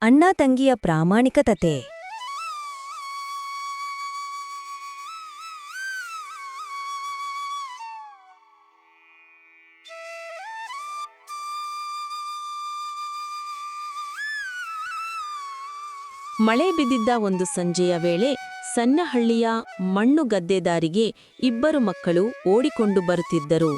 ಅಣ್ಣ ತಂಗಿಯ ಪ್ರಾಮಾಣಿಕತೆ. ಮಳೆ ಬಿದ್ದಿದ್ದ ಒಂದು ಸಂಜೆಯ ವೇಳೆ ಸಣ್ಣ ಹಳ್ಳಿಯ ಮಣ್ಣು ಗದ್ದೆದಾರಿಗೆ ಇಬ್ಬರು ಮಕ್ಕಳು ಓಡಿಕೊಂಡು ಬರುತ್ತಿದ್ದರು.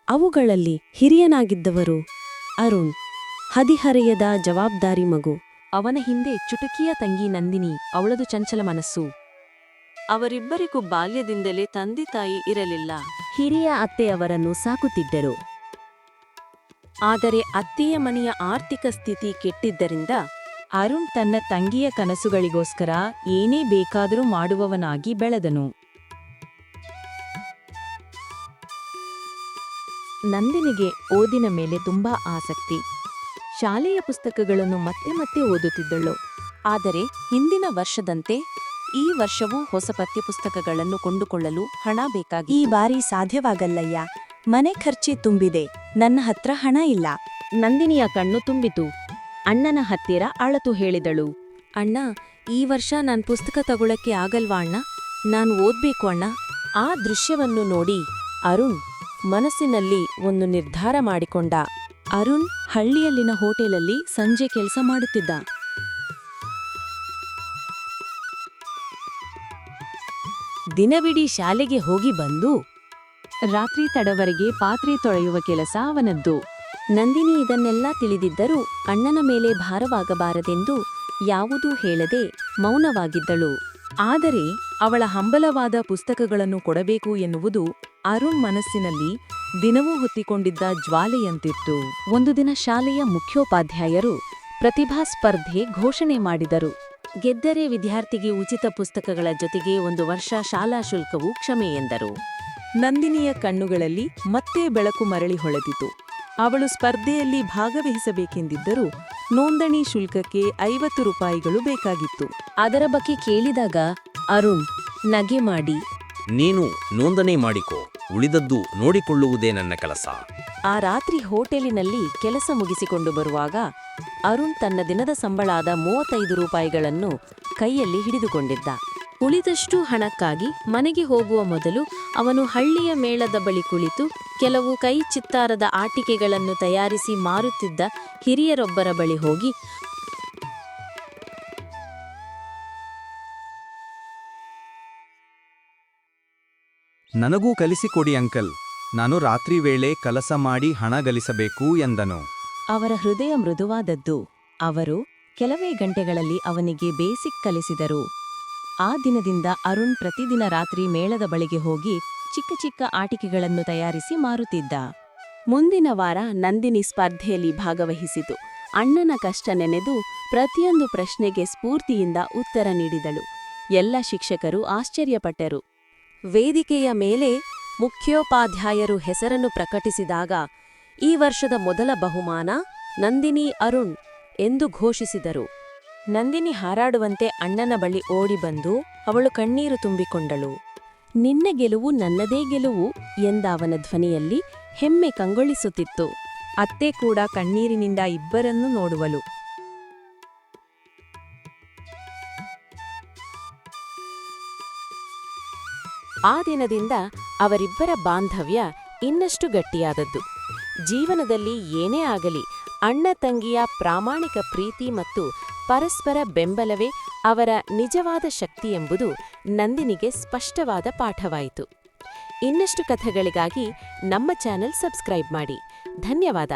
ಅವುಗಳಲ್ಲಿ ಹಿರಿಯನಾಗಿದ್ದವರು ಅರುಣ್, ಹದಿಹರೆಯದ ಜವಾಬ್ದಾರಿ ಮಗು. ಅವನ ಹಿಂದೆ ಚುಟುಕಿಯ ತಂಗಿ ನಂದಿನಿ, ಅವಳದು ಚಂಚಲ ಮನಸ್ಸು. ಅವರಿಬ್ಬರಿಗೂ ಬಾಲ್ಯದಿಂದಲೇ ತಂದೆ ತಾಯಿ ಇರಲಿಲ್ಲ. ಹಿರಿಯ ಅತ್ತೆ ಅವರನ್ನು ಸಾಕುತ್ತಿದ್ದರು. ಆದರೆ ಅತ್ತೆಯ ಮನೆಯ ಆರ್ಥಿಕ ಸ್ಥಿತಿ ಕೆಟ್ಟಿದ್ದರಿಂದ ಅರುಣ್ ತನ್ನ ತಂಗಿಯ ಕನಸುಗಳಿಗೋಸ್ಕರ ಏನೇ ಬೇಕಾದರೂ ಮಾಡುವವನಾಗಿ ಬೆಳೆದನು. ನಂದಿನಿಗೆ ಓದಿನ ಮೇಲೆ ತುಂಬಾ ಆಸಕ್ತಿ. ಶಾಲೆಯ ಪುಸ್ತಕಗಳನ್ನು ಮತ್ತೆ ಮತ್ತೆ ಓದುತ್ತಿದ್ದಳು. ಆದರೆ ಹಿಂದಿನ ವರ್ಷದಂತೆ ಈ ವರ್ಷವೂ ಹೊಸ ಪಠ್ಯಪುಸ್ತಕಗಳನ್ನು ಕೊಂಡುಕೊಳ್ಳಲು ಹಣ ಬೇಕಾಗಿ. ಈ ಬಾರಿ ಸಾಧ್ಯವಾಗಲ್ಲಯ್ಯ, ಮನೆ ಖರ್ಚಿ ತುಂಬಿದೆ, ನನ್ನ ಹತ್ರ ಹಣ ಇಲ್ಲ. ನಂದಿನಿಯ ಕಣ್ಣು ತುಂಬಿತು. ಅಣ್ಣನ ಹತ್ತಿರ ಅಳತು ಹೇಳಿದಳು. ಅಣ್ಣ, ಈ ವರ್ಷ ನಾನ್ ಪುಸ್ತಕ ತಗೊಳಕ್ಕೆ ಆಗಲ್ವಾ ಅಣ್ಣ? ನಾನ್ ಓದ್ಬೇಕು ಅಣ್ಣ. ಆ ದೃಶ್ಯವನ್ನು ನೋಡಿ ಅರುಣ್ ಮನಸ್ಸಿನಲ್ಲಿ ಒಂದು ನಿರ್ಧಾರ ಮಾಡಿಕೊಂಡ. ಅರುಣ್ ಹಳ್ಳಿಯಲ್ಲಿನ ಹೋಟೆಲಲ್ಲಿ ಸಂಜೆ ಕೆಲಸ ಮಾಡುತ್ತಿದ್ದ. ದಿನವಿಡೀ ಶಾಲೆಗೆ ಹೋಗಿ ಬಂದು ರಾತ್ರಿ ತಡವರೆಗೆ ಪಾತ್ರೆ ತೊಳೆಯುವ ಕೆಲಸ ಅವನದ್ದು. ನಂದಿನಿ ಇದನ್ನೆಲ್ಲ ತಿಳಿದಿದ್ದರೂ ಅಣ್ಣನ ಮೇಲೆ ಭಾರವಾಗಬಾರದೆಂದು ಯಾವುದೂ ಹೇಳದೆ ಮೌನವಾಗಿದ್ದಳು. ಆದರೆ ಅವಳ ಹಂಬಲವಾದ ಪುಸ್ತಕಗಳನ್ನು ಕೊಡಬೇಕು ಎನ್ನುವುದು ಅರುಣ್ ಮನಸ್ಸಿನಲ್ಲಿ ದಿನವೂ ಹೊತ್ತಿಕೊಂಡಿದ್ದ ಜ್ವಾಲೆಯಂತಿತ್ತು. ಒಂದು ದಿನ ಶಾಲೆಯ ಮುಖ್ಯೋಪಾಧ್ಯಾಯರು ಪ್ರತಿಭಾ ಸ್ಪರ್ಧೆ ಘೋಷಣೆ ಮಾಡಿದರು. ಗೆದ್ದರೆ ವಿದ್ಯಾರ್ಥಿಗೆ ಉಚಿತ ಪುಸ್ತಕಗಳ ಜೊತೆಗೆ 1 ವರ್ಷ ಶಾಲಾ ಶುಲ್ಕವೂ ಕ್ಷಮೆ ಎಂದರು. ನಂದಿನಿಯ ಕಣ್ಣುಗಳಲ್ಲಿ ಮತ್ತೆ ಬೆಳಕು ಮರಳಿ ಹೊಳೆದಿತು. ಅವಳು ಸ್ಪರ್ಧೆಯಲ್ಲಿ ಭಾಗವಹಿಸಬೇಕೆಂದಿದ್ದರೂ ನೋಂದಣಿ ಶುಲ್ಕಕ್ಕೆ 50 ರೂಪಾಯಿಗಳು ಬೇಕಾಗಿತ್ತು. ಅದರ ಬಗ್ಗೆ ಕೇಳಿದಾಗ ಅರುಣ್ ನಗೆ ಮಾಡಿ, ನೀನು ನೋಂದಣಿ ಮಾಡಿಕೊ, ಉಳಿದದ್ದು ನೋಡಿಕೊಳ್ಳುವುದೇ ನನ್ನ ಕೆಲಸ. ಆ ರಾತ್ರಿ ಹೋಟೆಲಿನಲ್ಲಿ ಕೆಲಸ ಮುಗಿಸಿಕೊಂಡು ಬರುವಾಗ ಅರುಣ್ ತನ್ನ ದಿನದ ಸಂಬಳಾದ 35 ರೂಪಾಯಿಗಳನ್ನು ಕೈಯಲ್ಲಿ ಹಿಡಿದುಕೊಂಡಿದ್ದ. ಉಳಿದಷ್ಟು ಹಣಕ್ಕಾಗಿ ಮನೆಗೆ ಹೋಗುವ ಮೊದಲು ಅವನು ಹಳ್ಳಿಯ ಮೇಳದ ಬಳಿ ಕುಳಿತು ಕೆಲವು ಕೈ ಚಿತ್ತಾರದ ಆಟಿಕೆಗಳನ್ನು ತಯಾರಿಸಿ ಮಾರುತ್ತಿದ್ದ ಹಿರಿಯರೊಬ್ಬರ ಬಳಿ ಹೋಗಿ, ನನಗೂ ಕಲಿಸಿಕೊಡಿ ಅಂಕಲ್, ನಾನು ರಾತ್ರಿ ವೇಳೆ ಕೆಲಸ ಮಾಡಿ ಹಣ ಗಳಿಸಬೇಕು ಎಂದನು. ಅವರ ಹೃದಯ ಮೃದುವಾದದ್ದು. ಅವರು ಕೆಲವೇ ಗಂಟೆಗಳಲ್ಲಿ ಅವನಿಗೆ ಬೇಸಿಕ್ ಕಲಿಸಿದರು. ಆ ದಿನದಿಂದ ಅರುಣ್ ಪ್ರತಿದಿನ ರಾತ್ರಿ ಮೇಳದ ಬಳಿಗೆ ಹೋಗಿ ಚಿಕ್ಕ ಚಿಕ್ಕ ಆಟಿಕೆಗಳನ್ನು ತಯಾರಿಸಿ ಮಾರುತ್ತಿದ್ದ. ಮುಂದಿನ ವಾರ ನಂದಿನಿ ಸ್ಪರ್ಧೆಯಲ್ಲಿ ಭಾಗವಹಿಸಿತು. ಅಣ್ಣನ ಕಷ್ಟ ನೆನೆದು ಪ್ರತಿಯೊಂದು ಪ್ರಶ್ನೆಗೆ ಸ್ಫೂರ್ತಿಯಿಂದ ಉತ್ತರ ನೀಡಿದಳು. ಎಲ್ಲ ಶಿಕ್ಷಕರು ಆಶ್ಚರ್ಯಪಟ್ಟರು. ವೇದಿಕೆಯ ಮೇಲೆ ಮುಖ್ಯೋಪಾಧ್ಯಾಯರು ಹೆಸರನ್ನು ಪ್ರಕಟಿಸಿದಾಗ ಈ ವರ್ಷದ ಮೊದಲ ಬಹುಮಾನ ನಂದಿನಿ ಅರುಣ್ ಎಂದು ಘೋಷಿಸಿದರು. ನಂದಿನಿ ಹಾರಾಡುವಂತೆ ಅಣ್ಣನ ಬಳಿ ಓಡಿಬಂದು ಅವಳು ಕಣ್ಣೀರು ತುಂಬಿಕೊಂಡಳು. ನಿನ್ನ ಗೆಲುವು ನನ್ನದೇ ಗೆಲುವು ಎಂದ ಅವನ ಧ್ವನಿಯಲ್ಲಿ ಹೆಮ್ಮೆ ಕಂಗೊಳಿಸುತ್ತಿತ್ತು. ಅತ್ತೆ ಕೂಡ ಕಣ್ಣೀರಿನಿಂದ ಇಬ್ಬರನ್ನೂ ನೋಡುವಳು. ಆ ದಿನದಿಂದ ಅವರಿಬ್ಬರ ಬಾಂಧವ್ಯ ಇನ್ನಷ್ಟು ಗಟ್ಟಿಯಾದದ್ದು. ಜೀವನದಲ್ಲಿ ಏನೇ ಆಗಲಿ ಅಣ್ಣ ತಂಗಿಯ ಪ್ರಾಮಾಣಿಕ ಪ್ರೀತಿ ಮತ್ತು ಪರಸ್ಪರ ಬೆಂಬಲವೇ ಅವರ ನಿಜವಾದ ಶಕ್ತಿ ಎಂಬುದು ನಂದಿನಿಗೆ ಸ್ಪಷ್ಟವಾದ ಪಾಠವಾಯಿತು. ಇನ್ನಷ್ಟು ಕಥೆಗಳಿಗಾಗಿ ನಮ್ಮ ಚಾನೆಲ್ ಸಬ್ಸ್ಕ್ರೈಬ್ ಮಾಡಿ. ಧನ್ಯವಾದ.